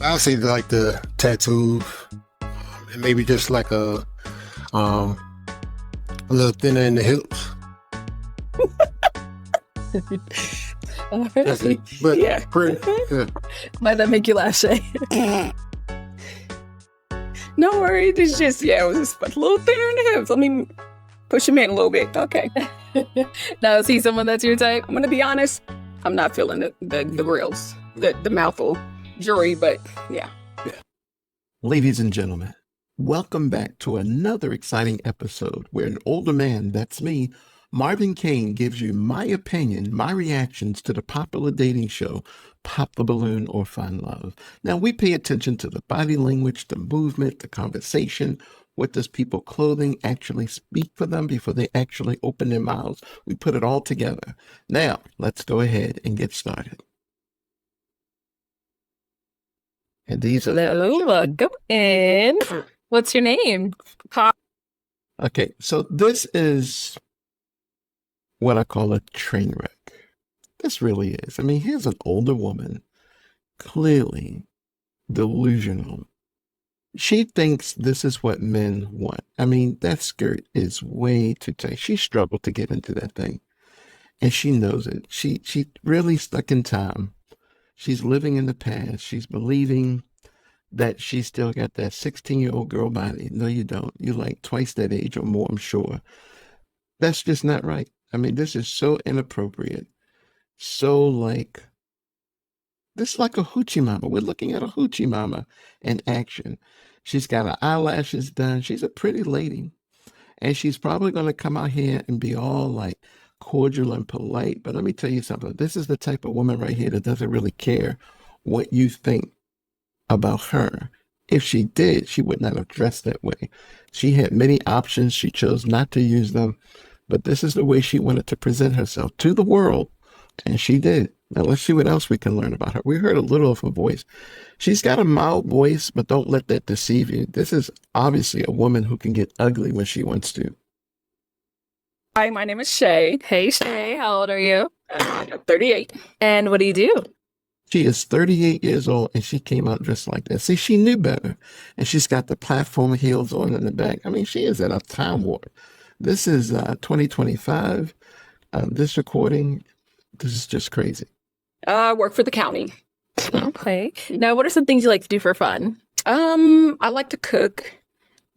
I'll say like the tattoos, and maybe just like um a little thinner in the hips. That's it. But Yeah. pretty. Yeah. Might that make you laugh, Shay? No worries. It's just, it was just a little thinner in the hips. Let me push him in a little bit. Okay. Now, is he someone that's your type? I'm going to be honest. I'm not feeling the grills, the mouthful jury, but yeah. Ladies and gentlemen, welcome back to another exciting episode where an older man, that's me, Marvin Kane, gives you my opinion, my reactions to the popular dating show, Pop the Balloon or Find Love. Now, we pay attention to the body language, the movement, the conversation. What does people's clothing actually speak for them before they actually open their mouths? We put it all together. Now, let's go ahead and get started. And these are... Hello, go in. What's your name? Okay, so this is what I call a train wreck. This really is. I mean, here's an older woman, clearly delusional. She thinks this is what men want. I mean, that skirt is way too tight. She struggled to get into that thing, and she knows it. She really stuck in time. She's living in the past. She's believing that she's still got that 16-year-old girl body. No, you don't. You're like twice that age or more, I'm sure. That's just not right. I mean, this is so inappropriate. So this is like a hoochie mama. We're looking at a hoochie mama in action. She's got her eyelashes done. She's a pretty lady. And she's probably going to come out here and be all like cordial and polite. But let me tell you something. This is the type of woman right here that doesn't really care what you think about her. If she did, she would not have dressed that way. She had many options. She chose not to use them. But this is the way she wanted to present herself to the world. And she did. Now let's see what else we can learn about her. We heard a little of her voice. She's got a mild voice, but don't let that deceive you. This is obviously a woman who can get ugly when she wants to. Hi, my name is Shay. Hey, Shay. How old are you? I'm 38. And what do you do? She is 38 years old, and she came out dressed like that. See, she knew better. And she's got the platform heels on in the back. I mean, she is at a time warp. This is 2025. This recording, this is just crazy. I work for the county. Okay. Now, what are some things you like to do for fun? I like to cook,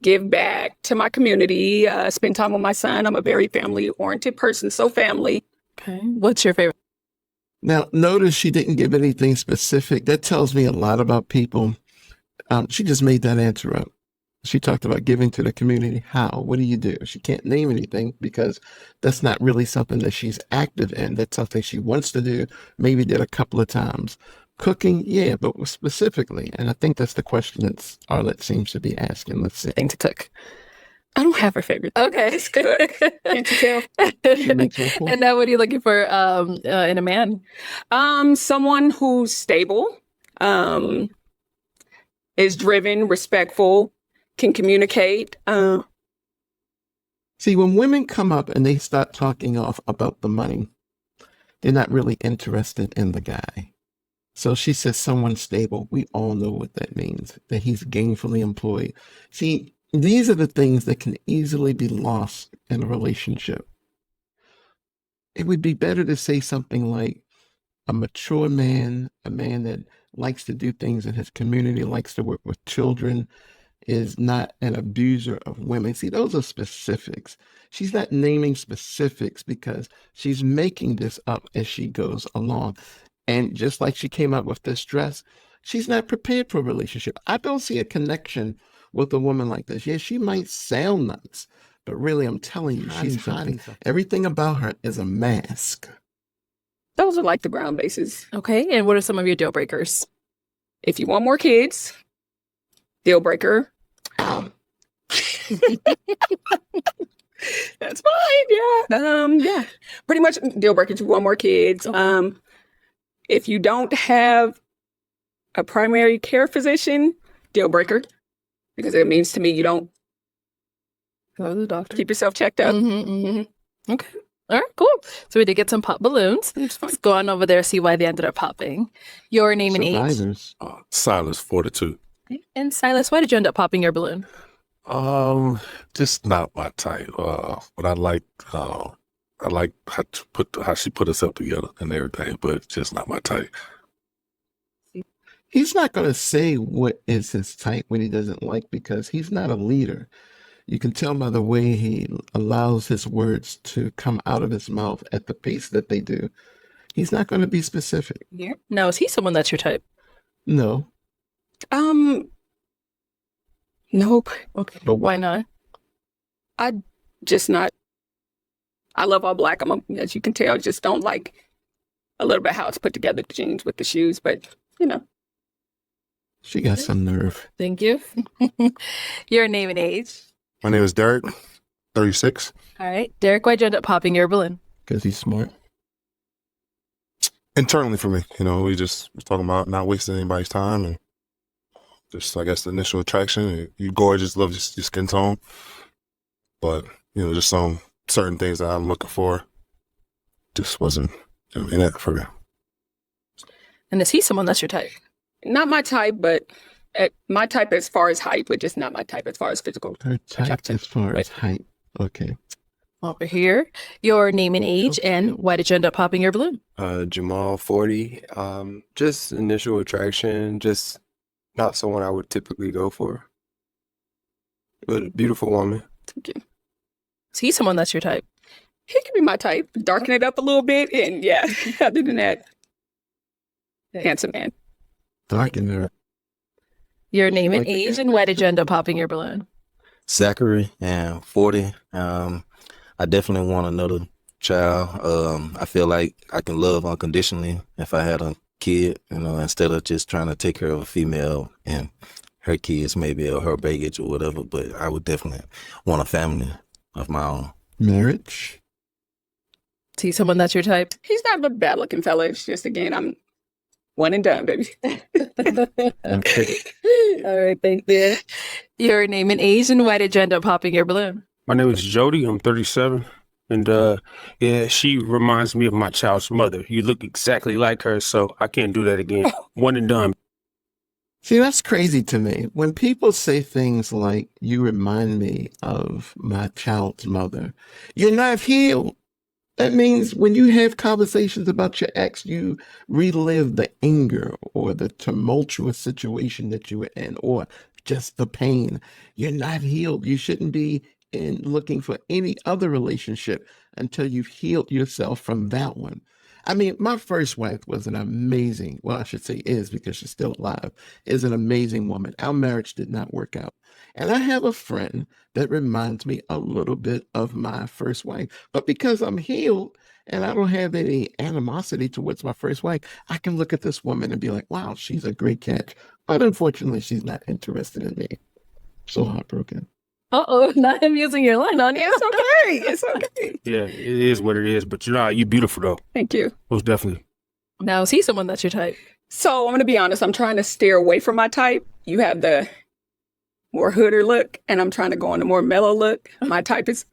give back to my community, spend time with my son. I'm a very family-oriented person, so family. Okay. What's your favorite? Now, notice she didn't give anything specific. That tells me a lot about people. She just made that answer up. She talked about giving to the community. How? What do you do? She can't name anything because that's not really something that she's active in. That's something she wants to do, maybe did a couple of times. Cooking, yeah, but specifically. And I think that's the question that Arlette seems to be asking. Let's see. Thing to cook. I don't have a favorite thing. Okay. Just cook. Can't you tell? She makes one cool. And now, what are you looking for in a man? Someone who's stable, is driven, respectful, can communicate. See, when women come up and they start talking off about the money, they're not really interested in the guy. So she says someone stable. We all know what that means, that he's gainfully employed. See, these are the things that can easily be lost in a relationship. It would be better to say something like a mature man, a man that likes to do things in his community, likes to work with children, is not an abuser of women. See, those are specifics. She's not naming specifics because she's making this up as she goes along. And just like she came up with this dress, she's not prepared for a relationship. I don't see a connection with a woman like this. Yeah, she might sound nice, but really, I'm telling you, she's hiding. Everything about her is a mask. Those are like the ground bases. Okay. And what are some of your deal breakers? If you want more kids, deal breaker. That's fine. Yeah. Pretty much deal breaker if you want more kids. Okay. If you don't have a primary care physician, deal breaker, because it means to me you don't Go to the doctor. keep yourself checked up. Mm-hmm. Okay. All right, cool. So we did get some pop balloons. Let's go on over there, see why they ended up popping. Your name and age. Survivors. Silas, 42. Okay. And Silas, why did you end up popping your balloon? Just not my type. But I like how she put herself together and everything, but just not my type. He's not going to say what is his type when he doesn't like, because he's not a leader. You can tell by the way he allows his words to come out of his mouth at the pace that they do. He's not going to be specific. Yeah. Now, is he someone that's your type? No. Nope. Okay. But Why not? I just not. I love all black. As you can tell, just don't like a little bit how it's put together, the jeans with the shoes, but She got some nerve. Thank you. Your name and age. My name is Derek, 36. All right. Derek, why'd you end up popping your balloon? Because he's smart. Internally for me, we just was talking about not wasting anybody's time and just, I guess, the initial attraction. You gorgeous, love your skin tone. But, just some certain things that I'm looking for just wasn't in it for me. And is he someone that's your type? not my type, but my type as far as height, but just not my type as far as physical. Her type attraction. as far as height. Okay. Over here, your name and age, and why did you end up popping your balloon? Jamal, 40. Just initial attraction, just not someone I would typically go for. But a beautiful woman. Thank you. Is he someone that's your type? He could be my type. Darken it up a little bit, and yeah, other than that, handsome man. Darken her. Your name and Like the age, and why did you end up popping your balloon? Zachary and 40. I definitely want another child. I feel like I can love unconditionally if I had a kid, instead of just trying to take care of a female and her kids maybe or her baggage or whatever. But I would definitely want a family of my own. Marriage. Is he someone that's your type? He's not a bad looking fella. It's just, again, I'm one and done, baby. Okay. All right, thank you. Your name and age, and why did you end up popping your balloon? My name is Jody. I'm 37. And yeah, she reminds me of my child's mother. You look exactly like her, so I can't do that again. One and done. See, that's crazy to me. When people say things like, you remind me of my child's mother, you're not healed. That means when you have conversations about your ex, you relive the anger or the tumultuous situation that you were in, or just the pain. You're not healed. You shouldn't be looking for any other relationship until you've healed yourself from that one. I mean, my first wife was an amazing, well, I should say is, because she's still alive, is an amazing woman. Our marriage did not work out. And I have a friend that reminds me a little bit of my first wife. But because I'm healed and I don't have any animosity towards my first wife, I can look at this woman and be like, wow, she's a great catch. But unfortunately, she's not interested in me. So heartbroken. Uh-oh, not him using your line on you. It's okay. It's okay. Yeah, it is what it is. But you beautiful though. Thank you. Most definitely. Now, is he someone that's your type? So I'm going to be honest. I'm trying to steer away from my type. You have the more hooder look, and I'm trying to go on the more mellow look. My type is,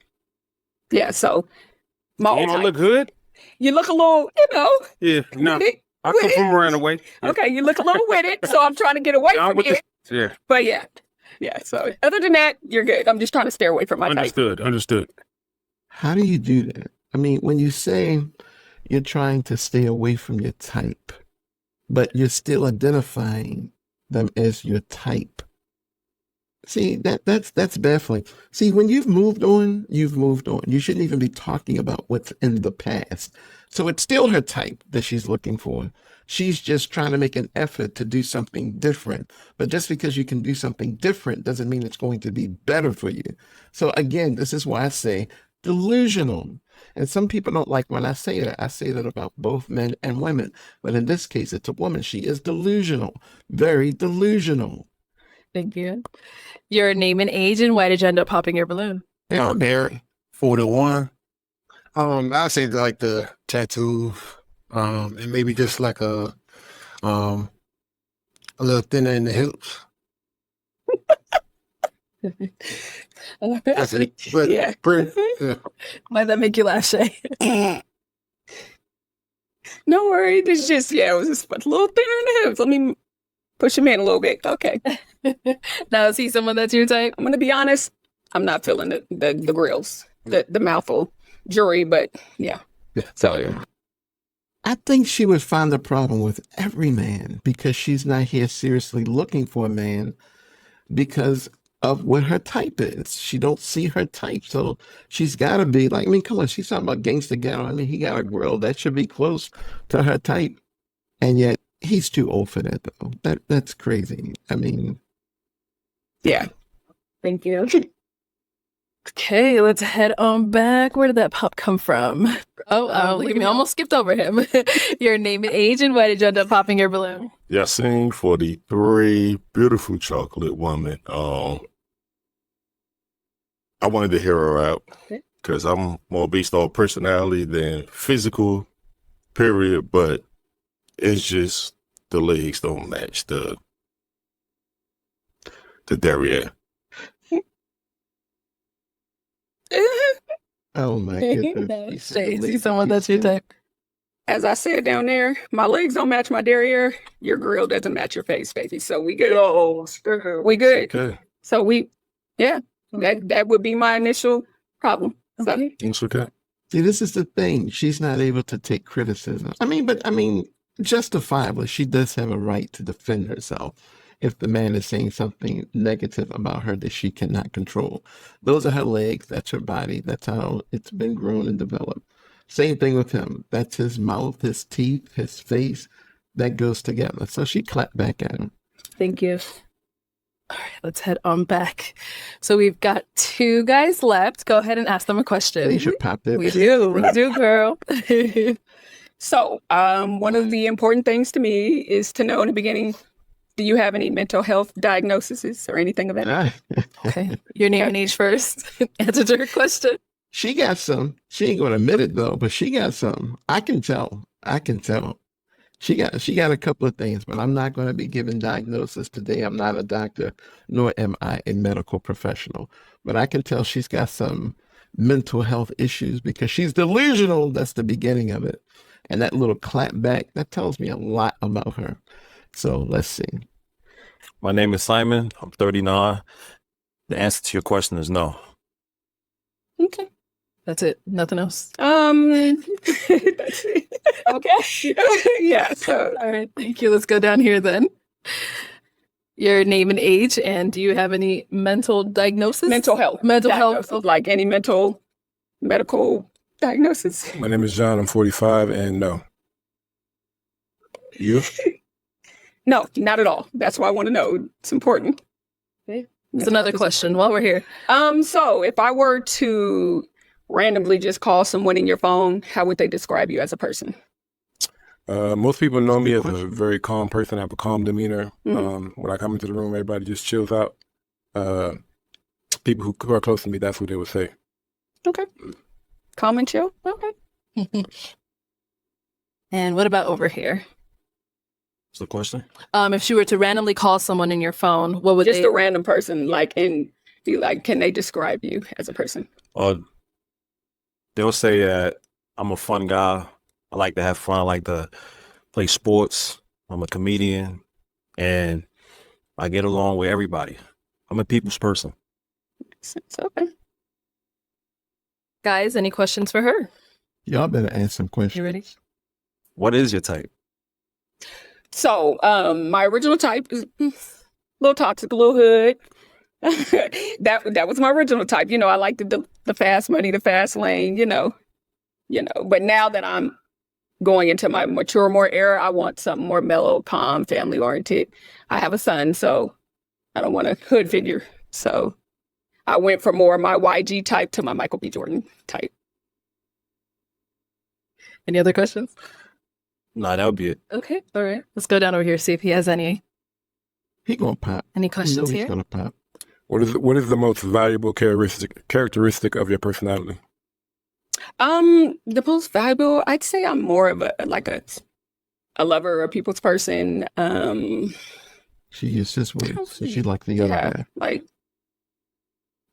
yeah, so my old Damn, I type. look good? You look a little, Yeah, no. I come from around the way. Yeah. Okay, you look a little with it, so I'm trying to get away I'm from with it. Yeah, But yeah, so other than that, you're good. I'm just trying to steer away from my type. understood. How do you do that? I mean, when you say you're trying to stay away from your type, but you're still identifying them as your type. See, that's baffling. See, when you've moved on, you've moved on. You shouldn't even be talking about what's in the past. So it's still her type that she's looking for. She's just trying to make an effort to do something different. But just because you can do something different doesn't mean it's going to be better for you. So again, this is why I say delusional. And some people don't like when I say that. I say that about both men and women. But in this case, it's a woman. She is delusional, very delusional. Thank you. Your name and age, and why did you end up popping your balloon? Yeah, I'm Barry, 41. I'd say like the tattoo, and maybe just like a little thinner in the hips. That's it. But Yeah. Brent, Might that make you laugh, Shay? No worry. It's just, it was just a little thinner in the hips. Let me push him in a little bit. Okay. Now, is he someone that's your type? I'm going to be honest. I'm not feeling the grills, the mouthful jury, but yeah. So, yeah. I think she would find the problem with every man because she's not here seriously looking for a man because of what her type is. She don't see her type. So she's got to be like, I mean, come on, she's talking about Gangsta Ghetto. I mean, he got a grill. That should be close to her type. And yet he's too old for that, though. That's crazy. I mean. Yeah. Thank you. Okay, let's head on back. Where did that pop come from? Oh, look at me. Almost skipped over him. Your name and age, and why did you end up popping your balloon? Yasin 43, beautiful chocolate woman. I wanted to hear her out because I'm more based on personality than physical, period. But it's just the legs don't match the derriere. Oh my goodness. Shay, see someone that's your type. As I said down there, my legs don't match my derriere. Your grill doesn't match your face, baby. So we good. We good. Okay. So that would be my initial problem. So, It's okay. See, this is the thing. She's not able to take criticism. I mean, justifiably, she does have a right to defend herself if the man is saying something negative about her that she cannot control. Those are her legs. That's her body. That's how it's been grown and developed. Same thing with him. That's his mouth, his teeth, his face. That goes together. So she clapped back at him. Thank you. All right, let's head on back. So we've got 2 guys left. Go ahead and ask them a question. They should pop that. We do, girl. So, one of the important things to me is to know in the beginning, do you have any mental health diagnoses or anything of that? Okay, your name and age first. Answer to her question. She got some. She ain't gonna admit it though, but she got some. I can tell. She got a couple of things, but I'm not gonna be giving diagnosis today. I'm not a doctor, nor am I a medical professional. But I can tell she's got some mental health issues because she's delusional. That's the beginning of it. And that little clap back, that tells me a lot about her. So let's see. My name is Simon. I'm 39. The answer to your question is no. Okay. That's it. Nothing else. That's it. Okay. Yeah. So, All right. Thank you. Let's go down here then. Your name and age, and do you have any mental diagnosis? mental health. Health. Like any medical diagnosis. My name is John. I'm 45, and no. You? No, not at all. That's why I want to know. It's important. Okay. That's another question while we're here. So if I were to randomly just call someone in your phone, how would they describe you as a person? Most people know me as a very calm person. I have a calm demeanor. When I come into the room, everybody just chills out. People who are close to me, that's what they would say. Okay. Calm and chill. Okay. And what about over here? What's the question? If she were to randomly call someone in your phone, what would Just they? a random person, and be like, can they describe you as a person? They'll say that I'm a fun guy. I like to have fun. I like to play sports. I'm a comedian, and I get along with everybody. I'm a people's person. It's okay. Guys, any questions for her? Y'all better ask some questions. You ready? What is your type? So, my original type is a little toxic, a little hood. That was my original type. I like the fast money, the fast lane, But now that I'm going into my more era, I want something more mellow, calm, family oriented. I have a son, so I don't want a hood figure. So I went from more my YG type to my Michael B. Jordan type. Any other questions? No, that would be it. Okay. All right. Let's go down over here, see if he has any gonna pop. Any You questions know he's here? gonna pop. What is the most valuable characteristic of your personality? The most valuable, I'd say I'm more of a lover, a people's person. She is this way, so she like the other guy. Like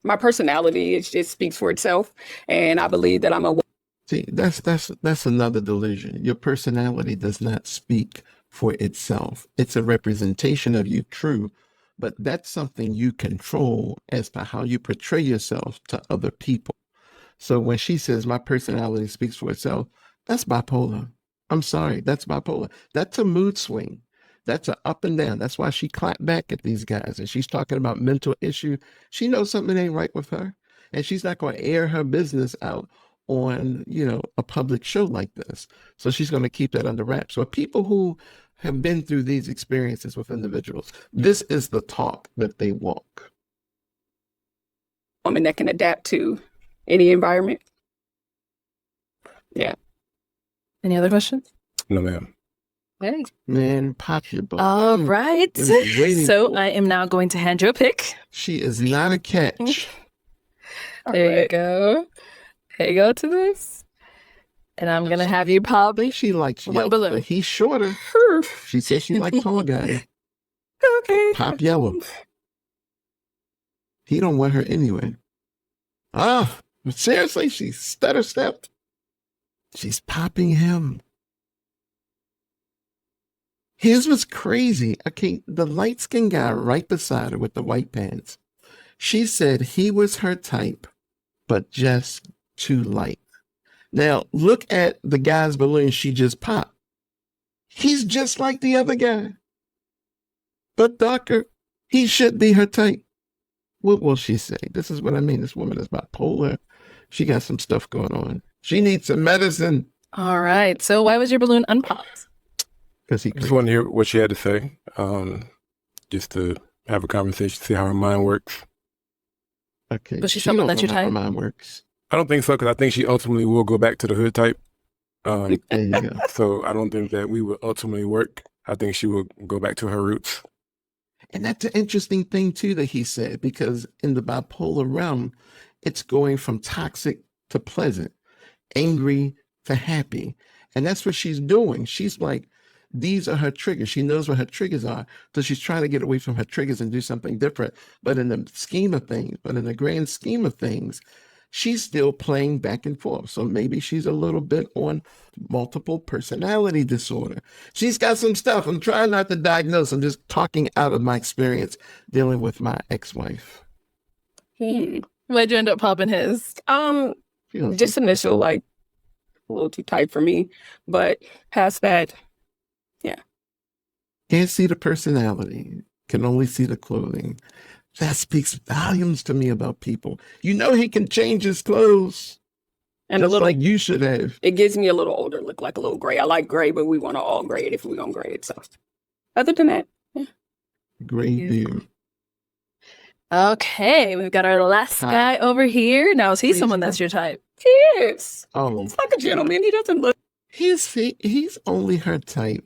my personality, it speaks for itself. And I believe that I'm a See, that's another delusion. Your personality does not speak for itself. It's a representation of you, true, but that's something you control as to how you portray yourself to other people. So when she says my personality speaks for itself, that's bipolar. I'm sorry, that's bipolar. That's a mood swing. That's a up and down. That's why she clapped back at these guys. And she's talking about mental issue. She knows something ain't right with her. And she's not going to air her business out on, a public show like this. So she's going to keep that under wraps. So people who have been through these experiences with individuals, this is the talk that they walk. woman that can adapt to any environment. Yeah. Any other questions? No, ma'am. Okay. Man, pop your butt. All right. Been waiting So for- I am now going to hand you a pick. She is not a catch. There you right. go. There you go to this. And I'm going to have you probably. She likes One yellow, balloon. but he's shorter. She says she likes tall guys. Okay. Pop yellow. He don't want her anyway. Seriously, she stutter stepped. She's popping him. His was crazy. Okay, the light skinned guy right beside her with the white pants. She said he was her type, but just too light. Now, look at the guy's balloon she just popped. He's just like the other guy, but darker. He should be her type. What will she say? This is what I mean. This woman is bipolar. She got some stuff going on. She needs some medicine. All right. So why was your balloon unpopped? Because he I just want to hear what she had to say, just to have a conversation, see how her mind works. okay. Was she she someone don't that know you how her type? mind works. I don't think so, because I think she ultimately will go back to the hood type. There you go. So I don't think that we will ultimately work. I think she will go back to her roots. And that's an interesting thing too that he said, because in the bipolar realm, it's going from toxic to pleasant, angry to happy. And that's what she's doing. She's like, these are her triggers. She knows what her triggers are. So she's trying to get away from her triggers and do something different. But in the grand scheme of things, she's still playing back and forth. So maybe she's a little bit on multiple personality disorder. She's got some stuff. I'm trying not to diagnose. I'm just talking out of my experience dealing with my ex-wife. Why'd you end up popping his? You know, Just initial, like, a little too tight for me. But past that, can't see the personality, can only see the clothing. That speaks volumes to me about people. You know he can change his clothes. and a Just little, like you should have. it gives me a little older look, like a little gray. I like gray, but we want to all grade if we're going to grade. So other than that, Gray beard. Okay. We've got our last Hi. guy over here. Now, is he Please someone come. that's your type? he is. Oh, He's like a gentleman. He doesn't look. he's only her type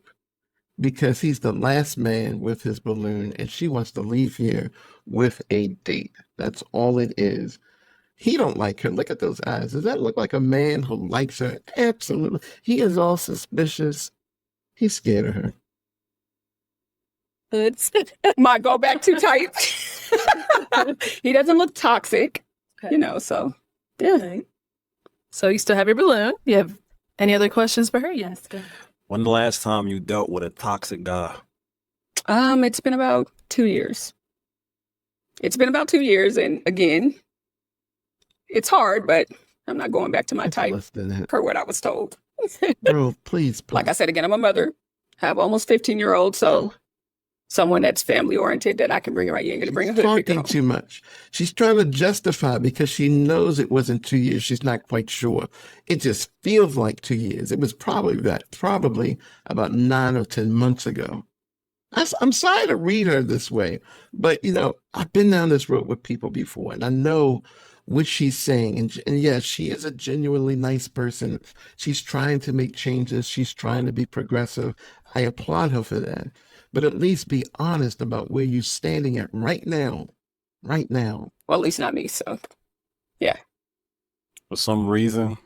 because he's the last man with his balloon and she wants to leave here with a date. That's all it is. He don't like her. Look at those eyes. Does that look like a man who likes her? Absolutely. He is all suspicious. He's scared of her. Hoods. My go back to type. He doesn't look toxic, so yeah. Okay. So you still have your balloon. You have any other questions for her? Yes. Go. When the last time you dealt with a toxic guy? It's been about 2 years. It's been about 2 years, and again, it's hard, but I'm not going back to my It's type less than that. per what I was told. Bro, please. Like I said again, I'm a mother, have almost 15-year-old, so someone that's family oriented that I can bring right. You ain't gonna bring a She's hood picker talking home. too much. She's trying to justify because she knows it wasn't 2 years. She's not quite sure. It just feels like 2 years. It was probably about 9 or 10 months ago. I'm sorry to read her this way, but I've been down this road with people before, and I know what she's saying. And yes, she is a genuinely nice person. She's trying to make changes. She's trying to be progressive. I applaud her for that. But at least be honest about where you're standing at right now. Right now. Well, at least not me. So For some reason,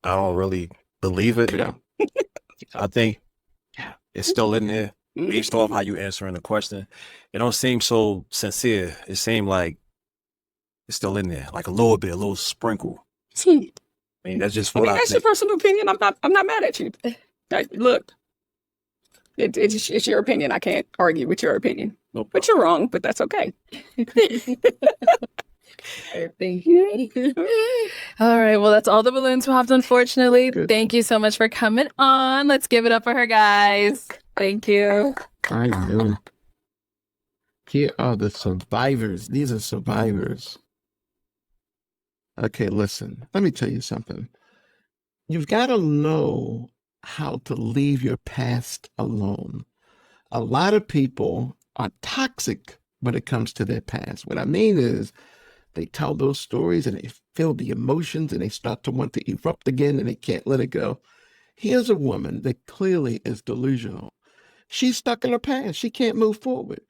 I don't really believe it. Yeah. I think it's still in there. Based off how you answering the question, it don't seem so sincere. It seemed like it's still in there, like a little sprinkle. Hmm. I mean, that's just I what mean, I that's your think. personal opinion. I'm not mad at you. Look, it's your opinion. I can't argue with your opinion. No But you're wrong, but that's okay. Thank you. All right. Well, that's all the balloons popped, unfortunately. Good. Thank you so much for coming on. Let's give it up for her, guys. Thank you. I know. Here are the survivors. These are survivors. Okay, listen. Let me tell you something. You've got to know how to leave your past alone. A lot of people are toxic when it comes to their past. What I mean is they tell those stories and they feel the emotions and they start to want to erupt again and they can't let it go. Here's a woman that clearly is delusional. She's stuck in her past. She can't move forward.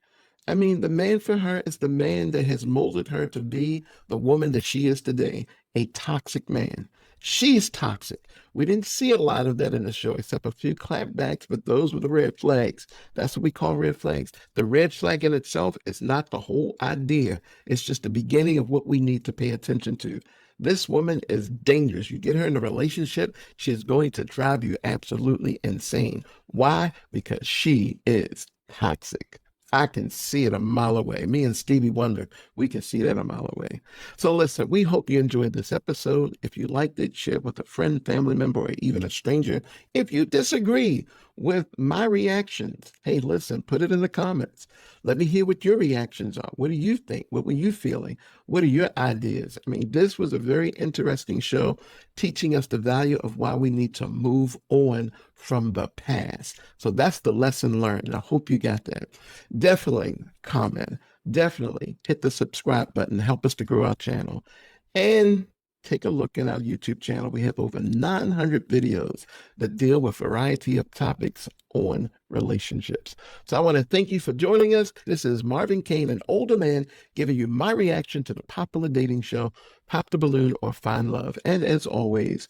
I mean, the man for her is the man that has molded her to be the woman that she is today, a toxic man. She's toxic. We didn't see a lot of that in the show, except a few clapbacks, but those were the red flags. That's what we call red flags. The red flag in itself is not the whole idea. It's just the beginning of what we need to pay attention to. This woman is dangerous. You get her in a relationship, she is going to drive you absolutely insane. Why? Because she is toxic. I can see it a mile away. Me and Stevie Wonder, we can see that a mile away. So listen, we hope you enjoyed this episode. If you liked it, share it with a friend, family member, or even a stranger. If you disagree with my reactions, hey, listen, put it in the comments. Let me hear what your reactions are. What do you think? What were you feeling? What are your ideas? I mean, this was a very interesting show, teaching us the value of why we need to move on from the past. So that's the lesson learned. I hope you got that. Definitely comment. Definitely hit the subscribe button. Help us to grow our channel. And take a look at our YouTube channel. We have over 900 videos that deal with a variety of topics on relationships. So I want to thank you for joining us. This is Marvin Kane, an older man, giving you my reaction to the popular dating show, Pop the Balloon or Find Love. And as always,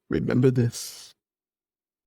remember this.